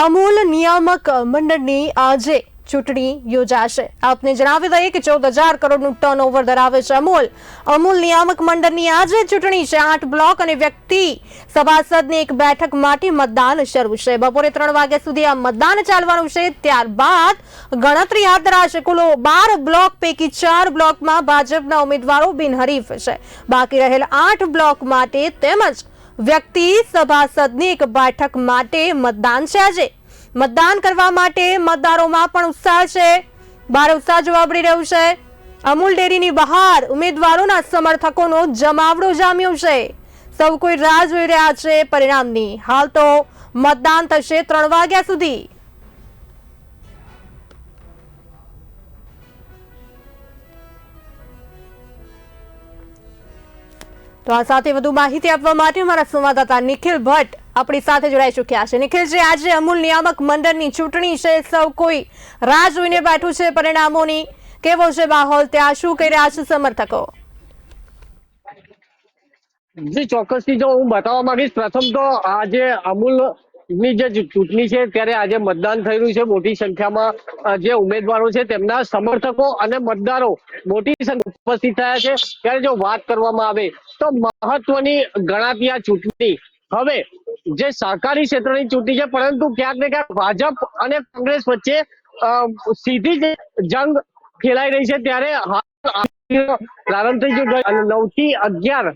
અમૂલ નિયામક મંડળની આજે ચૂંટણી યોજાશે। આપને જણાવી દઈએ કે 14,000 કરોડનું ટર્નઓવર ધરાવે છે અમૂલ નિયામક મંડળની આજે ચૂંટણી છે। 8 બ્લોક અને વ્યક્તિ સભાસદની એક બેઠક માટે મતદાન શરૂ છે। બપોરે 3 વાગ્યા સુધી આ મતદાન ચાલવાનું છે। ત્યારબાદ ગણતરી હાથ ધરાશે। કુલ 12 બ્લોક પૈકી 4 બ્લોકમાં ભાજપના ઉમેદવારો બિનહરીફ છે। બાકી રહેલ 8 બ્લોક માટે તેમજ વ્યક્તિ સભાસદની એક બેઠક માટે મતદાન છે। આજે મતદાન કરવા માટે મતદારોમાં પણ ઉત્સાહ છે। ભારે ઉત્સાહ જોવા મળી રહ્યો છે। અમૂલ ડેરીની બહાર ઉમેદવારોના સમર્થકોનો જમાવડો જામ્યો છે। સૌ કોઈ રાહ જોઈ રહ્યા છે પરિણામની। હાલ તો મતદાન થશે 3 વાગ્યા સુધી। તો આ સાથે વધુ માહિતી આપવા માટે અમારા સંવાદદાતા નિખિલ ભટ્ટ આપણી સાથે જોડાઈ ચૂક્યા છે। નિખિલજી, આજે અમૂલ નિયામક મંડળની ચૂંટણી છે। સૌ કોઈ રાહ જોઈને બેઠું છે પરિણામોની। કેવો છે માહોલ ત્યાં? શું કહી રહ્યા છે સમર્થકો? જી ચોક્કસથી જો હું બતાવવા માંગીશ, પ્રથમ તો આજે અમૂલ ની જે ચૂંટણી છે ત્યારે આજે મતદાન થઈ રહ્યું છે। મોટી સંખ્યામાં જે ઉમેદવારો છે તેમના સમર્થકો અને મતદારો મોટી સંખ્યામાં ઉપસ્થિત થયા છે। ત્યારે જો વાત કરવામાં આવે તો મહત્વની ગણાતી આ ચૂંટણી હવે જે સહકારી ક્ષેત્રની ચૂંટણી છે, પરંતુ ક્યાંક ને ક્યાંક ભાજપ અને કોંગ્રેસ વચ્ચે સીધી જ જંગ ખેલાઈ રહી છે। ત્યારે હાલ પ્રારંભ થઈ ગયો અને 9 થી 11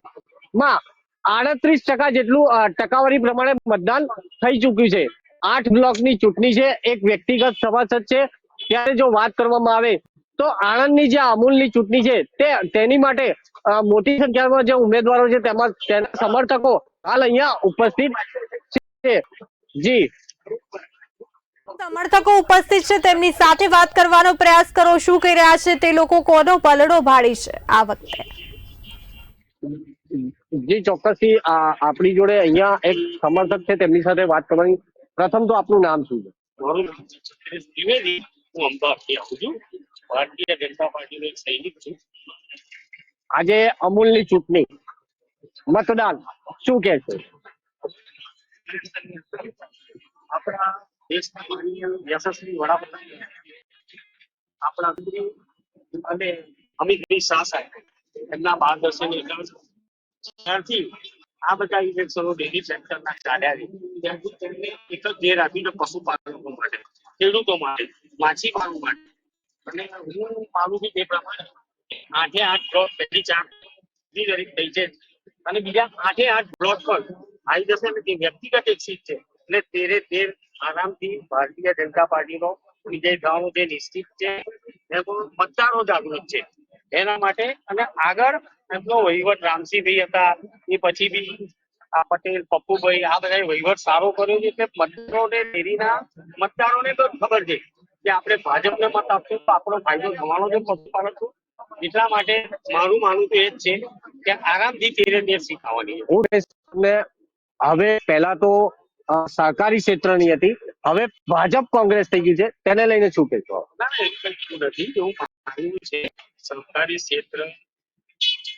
માં 38% જેટલું ટકાવારી પ્રમાણે મતદાન થઈ ચૂક્યું છે। 8 બ્લોકની ચૂંટણી છે, એક વ્યક્તિગત સભાસદ છે। ત્યારે જો વાત કરવામાં આવે તો આણંદની જે અમૂલની ચૂંટણી છે તેની માટે મોટી સંખ્યામાં જે ઉમેદવારો છે તેમાં તેના સમર્થકો હાલ અહીંયા ઉપસ્થિત છે। જી સમર્થકો ઉપસ્થિત છે, તેમની સાથે વાત કરવાનો પ્રયાસ કરો। શું કહી રહ્યા છે તે લોકો? કોનો પલડો ભાડી છે આ વખતે? જી ચોક્કસથી આપણી જોડે અહીંયા એક સમર્થક છે, તેમની સાથે વાત કરવાની। પ્રથમ તો આપનું નામ શું છે? મારું નામ છે ચંદ્રેશ દ્વિવેદી। હું અમદાવાદથી આવું છું। ભારતીય જનતા પાર્ટીનો એક સૈનિક છું। આજે અમૂલની ચૂંટણી મતદાન શું કે છે? આપણા દેશના માનનીય યશસ્વી વડાપ્રધાન આપણા મંત્રી અને અમિતભાઈ શાહ સાહેબ એમના માર્ગદર્શન હેઠળ ત્યારથી આ બધા ઇલેક્શનો ડેરી સેક્ટરના ચાલ્યા છે, ત્યારથી તેમને એક જ ધ્યેય રાખીને પશુપાલકો માટે, ખેડૂતો માટે, માછીમારો માટે અને હું માનું છું તે પ્રમાણે 8 બ્લોક પહેલી 4 દરેક થઈ છે અને બીજા 8 બ્લોક પર આવી જશે અને જે વ્યક્તિગત એક સીટ છે એટલે 13 આરામથી ભારતીય જનતા પાર્ટીનો વિજય થવાનો જે નિશ્ચિત છે એમાં મતદારો જાગૃત છે એના માટે। અને આગળ એમનો વહીવટ રામસિંહભાઈ હતા, એ પછી બી આ પટેલ પપ્પુભાઈ, આ બધા વહીવટ સારો કર્યો છે એટલે મતદારોને ડેરીના મતદારોને તો ખબર છે કે આપણે ભાજપને મત આપશું તો આપણો ફાયદો થવાનો છે પશુપાલકો। એટલા માટે મારું માનવું તો એ જ છે કે આરામથી 13 સીટ આવવાની છે। હવે પહેલા તો સહકારી ક્ષેત્રની હતી, હવે ભાજપ કોંગ્રેસ થઈ ગઈ છે, તેને લઈને શું કહેશો? નથી એવું માનવું છે સરકારી ક્ષેત્ર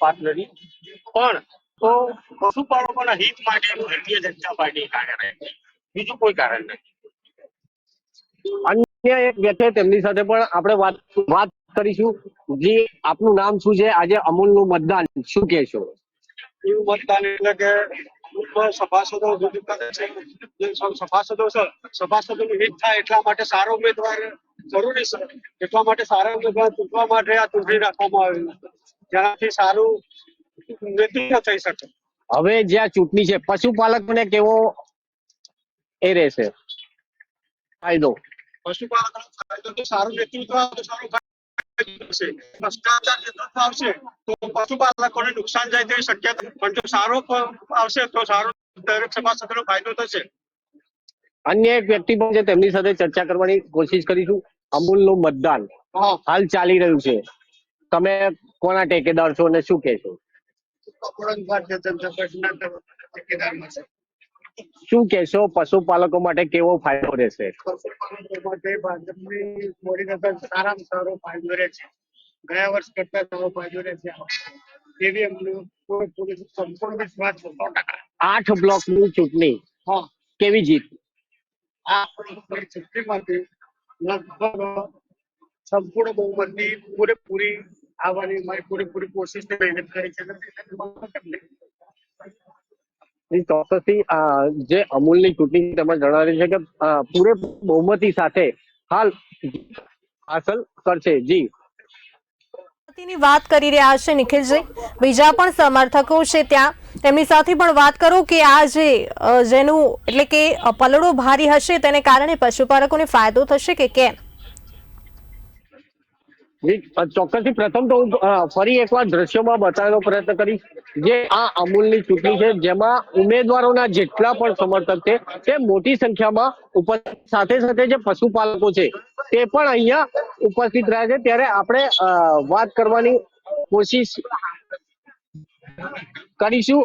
વાત નથી, પણ તો પશુપાલકોના હિત માટે ભારતીય જનતા પાર્ટી કાર્ય રહે છે, બીજું કોઈ કારણ નથી। અન્ય એક વ્યક્તિ તેમની સાથે પણ આપણે વાત કરીશું। જી આપનું નામ શું છે? આજે અમૂલનું મતદાન શું કહેશો? એવું મતદાન એટલે કે સભાસદો વિરોધ કરે છે, જે સભાસદોનું હિત થાય એટલા માટે સારો ઉમેદવાર જરૂરી છે। એટલા માટે સારા ઉમેદવાર ચૂંટવા માટે આ ચૂંટણી રાખવામાં આવી છે, જેનાથી સારું નેતૃત્વ થઈ શકે। હવે જે આ ચૂંટણી છે પશુપાલકોને કેવો એ રહેશે ફાયદો? પશુપાલકોનો ફાયદો તો સારું નેતૃત્વ આવશે, સારું ભ્રષ્ટાચાર નેતૃત્વ આવશે તો પશુપાલકોને નુકસાન જાય તેવી શક્યતા, પણ જો સારો આવશે તો સારો દરેક સભાસદોનો ફાયદો થશે। અન્ય એક વ્યક્તિ પણ છે, તેમની સાથે ચર્ચા કરવાની કોશિશ કરીશું। અમૂલનું મતદાન હાલ ચાલી રહ્યું છે, તમે કોના ટેકેદાર છો અને શું કહેશો? ભારતીય જનતા પાર્ટીના ટેકેદારમાં છે। શું કહેશો, પશુપાલકો માટે કેવો ફાયદો રહેશે? પશુપાલકો માટે ભાજપની મોદી સરકાર સારામાં સારો ફાયદો રહે છે, ગયા વર્ષ કરતા સારો ફાયદો રહેશે એવી અમને સંપૂર્ણ વિશ્વાસ છે। 8 બ્લોકની ચૂંટણી કેવી જીત? આ ચૂંટણીમાંથી લગભગ સંપૂર્ણ બહુમતી પૂરેપૂરી આવવાની મારી પૂરેપૂરી કોશિશ મહેનત કરી છે. ચોક્કસથી જે અમૂલની ચૂંટણી તમે જણાવી છે કે પૂરે બહુમતી સાથે હાલ હાંસલ કરશે. જી, ની વાત કરી રહ્યા છે નિખિલજી, બીજા પણ સમર્થકો છે ત્યાં, તેમની સાથે પણ વાત કરો કે આ જેનું એટલે કે પલડો ભારી હશે તેને કારણે પશુપાલકોને ફાયદો થશે કે કેમ? ચોક્કસથી પ્રથમ તો હું ફરી એકવાર દ્રશ્યોમાં બતાવવાનો પ્રયત્ન કરીશ. જે આ અમૂલની ચૂંટણી છે જેમાં ઉમેદવારોના જેટલા પણ સમર્થક છે તે મોટી સંખ્યામાં ઉપસ્થિત, સાથે સાથે જે પશુપાલકો છે તે પણ અહીંયા ઉપસ્થિત રહ્યા છે. ત્યારે આપણે વાત કરવાની કોશિશ કરીશું.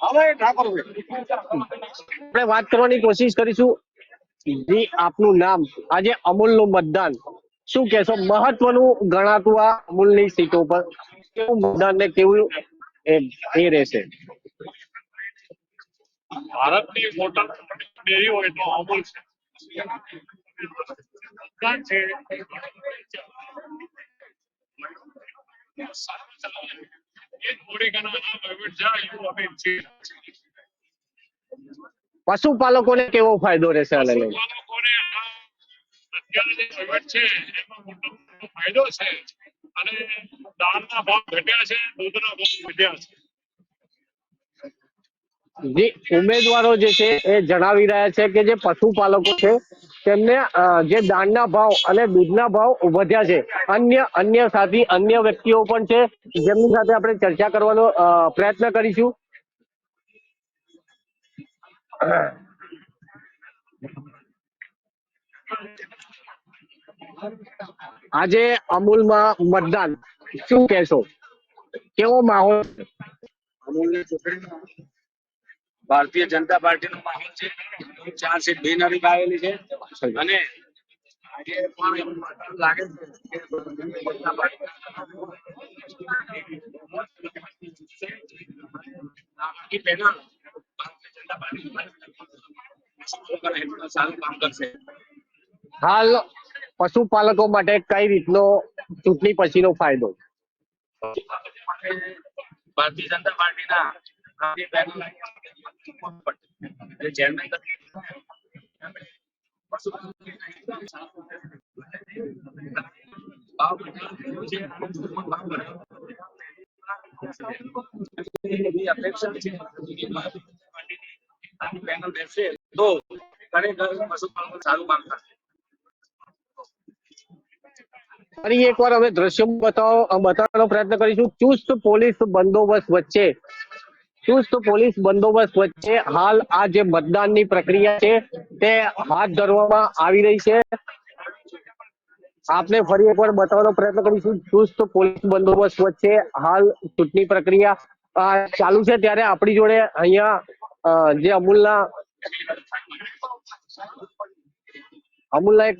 આપણે વાત કરવાની કોશિશ કરીશું. જી, આપનું નામ, આજે અમૂલનું મતદાન શું કહેશો? મહત્વનું ગણાતું આ અમૂલની સીટો પર કેવું મતદાન ને કેવું એ રહેશે? ભારતની મોટા ડેરી હોય તો અમૂલ છે. મતદાન છે સારું ચાલે એ થોડી ઘણા વહીવટ જાય એવું અમે છીએ. પશુપાલકોને કેવો ફાયદો રહેશે આને લઈને? પશુપાલકોને અત્યારે જે વહીવટ છે એમાં મોટો ફાયદો છે અને દાળના ભાવ ઘટ્યા છે, દૂધના ભાવ વધ્યા છે. જે ઉમેદવારો જે છે એ જણાવી રહ્યા છે કે જે પશુપાલકો છે તેમને જે દાણના ભાવ અને દૂધના ભાવ વધ્યા છે. અન્ય સાથી અન્ય વ્યક્તિઓ પણ છે જેમની સાથે આપણે ચર્ચા કરવાનો પ્રયત્ન કરીશું. આજે અમૂલમાં મતદાન શું કહેશો? કેવો માહોલ? અમૂલની ચૂંટણીમાં ભારતીય જનતા પાર્ટીનો માહોલ છે. 4 સીટ બિનહરીફ આવેલી છે અને આજે પણ એવું લાગે છે કે ભારતીય જનતા પાર્ટી પહેલા ભારતીય જનતા પાર્ટી સારું કામ કરશે. હાલ પશુપાલકો માટે કઈ રીતનો ચૂંટણી પછીનો ફાયદો? ભારતીય જનતા પાર્ટીના ચેરમેન અપેક્ષા છે પેનલ બેસશે તો ખરેખર પશુપાલકો સારું કામ કરશે. ફરી એકવાર હવે દ્રશ્યો બતાવવાનો પ્રયત્ન કરીશું. ચુસ્ત પોલીસ બંદોબસ્ત વચ્ચે હાલ આ જે મતદાનની પ્રક્રિયા છે તે હાથ ધરવામાં આવી રહી છે. આપને ફરી એકવાર બતાવવાનો પ્રયત્ન કરીશું. ચુસ્ત પોલીસ બંદોબસ્ત વચ્ચે હાલ ચૂંટણી પ્રક્રિયા ચાલુ છે. ત્યારે આપણી જોડે અહીંયા જે અમૂલના એક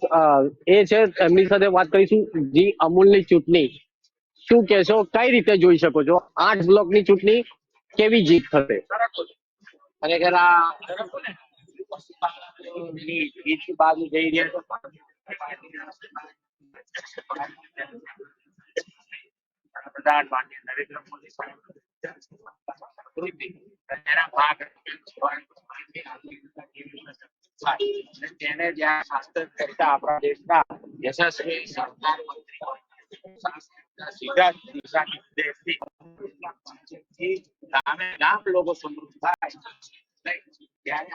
એ છે એમની સાથે વાત કરીશું. જી, અમૂલની ચૂંટણી શું કહેશો? કઈ રીતે જોઈ શકો છો 8 બ્લોકની ચૂંટણી કેવી જીત થશે? ખરેખર જીત બાજુ જઈ રહ્યા વડાપ્રધાન માનનીય નરેન્દ્ર મોદી તેને જ્યાં શાસન કરતા આપણા દેશના યશસ્વી સરદાર મંત્રીઓ સીધા દિશા નિર્દેશથી ગામ લોકો સમૃદ્ધ થાય ત્યારે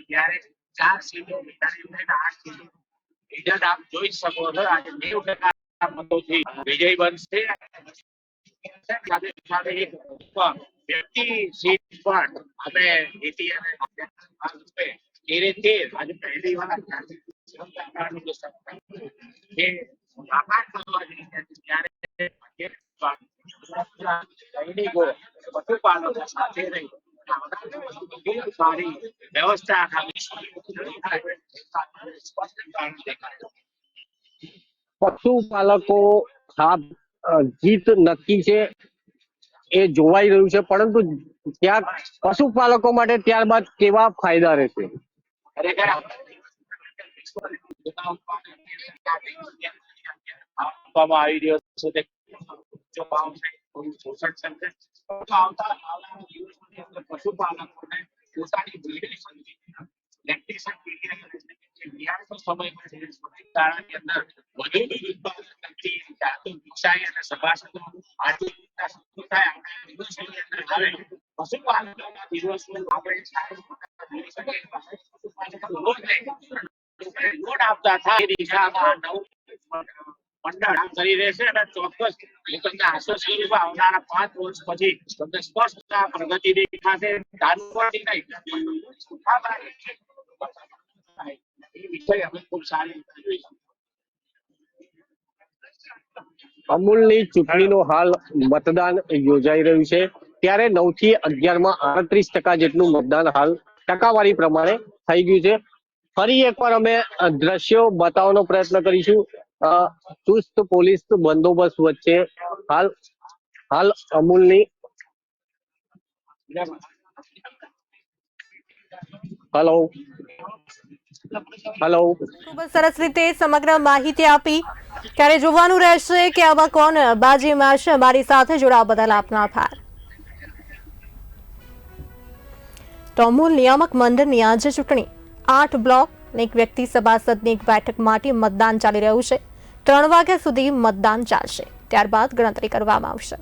ત્યારે 4 સીટો વિધાનસભાની 8 સીટો રિઝલ્ટ આપ જોઈ શકો છો. આજે 90% મતોથી વિજય બનશે. સાથે સાથે એક વ્યક્તિ સીટ પણ અમે જીતી અને એ રીતે આજે પહેલી વાર સાકાર કરવા જઈ રહ્યા છે. ત્યારે સૈનિકો પશુપાલકો સાથે રહી સારી વ્યવસ્થા દેખાય. પશુપાલકો જીત નક્કી છે એ જોવાઈ રહ્યું છે, પરંતુ ત્યાં પશુપાલકો માટે ત્યારબાદ કેવા ફાયદા રહેશે? ખરેખર આપવામાં આવી રહ્યો છે તે જો ભાવ છે થોડું શોષણ છે તો આવનારા દિવસોની અંદર પશુપાલકોને પોતાની બ્રીડિંગ સંધિ લેક્ટેશન પીરિયડ નિયાણનો સમય શાળાની અંદર વધુ દૂધ ઉત્પાદન કરતી જાતો વિકસાય અને સભાસદો આર્થિક રીતે સક્ષમ થાય આપણા દિવસોની અંદર આવે પશુપાલકોના દિવસો આપણે લોટ આપતા થાય એ દિશામાં નવું મંડળ કામ કરી રહેશે અને ચોક્કસ હું તમને આશ્વસ્ત કરું છું આવનારા 5 વર્ષ પછી તમને સ્પષ્ટ પ્રગતિ દેખાશે દારૂબંધી નહીં એ વિષય અમે ખૂબ સારી રીતે જોઈશું. અમૂલની ચૂંટણીનું હાલ મતદાન યોજાઈ રહ્યું છે ત્યારે 9 થી 11 માં 38% જેટલું મતદાન હાલ ટકાવારી પ્રમાણે થઈ ગયું છે. ફરી એકવાર અમે દ્રશ્યો બતાવવાનો પ્રયત્ન કરીશું. ચુસ્ત પોલીસ બંદોબસ્ત વચ્ચે હાલ અમૂલની હેલો ખૂબ જ સરસ રીતે સમગ્ર માહિતી આપી. ત્યારે જોવાનું રહેશે કે આમાં કોણ બાજી મારશે. અમારી સાથે જોડાવા બદલ આપનો આભાર. તો અમૂલ નિયામક મંડળની આજે ચૂંટણી 8 બ્લોક અને એક વ્યક્તિ સભાસદની એક બેઠક માટે મતદાન ચાલી રહ્યું છે. 3 વાગ્યા સુધી મતદાન ચાલશે, ત્યારબાદ ગણતરી કરવામાં આવશે.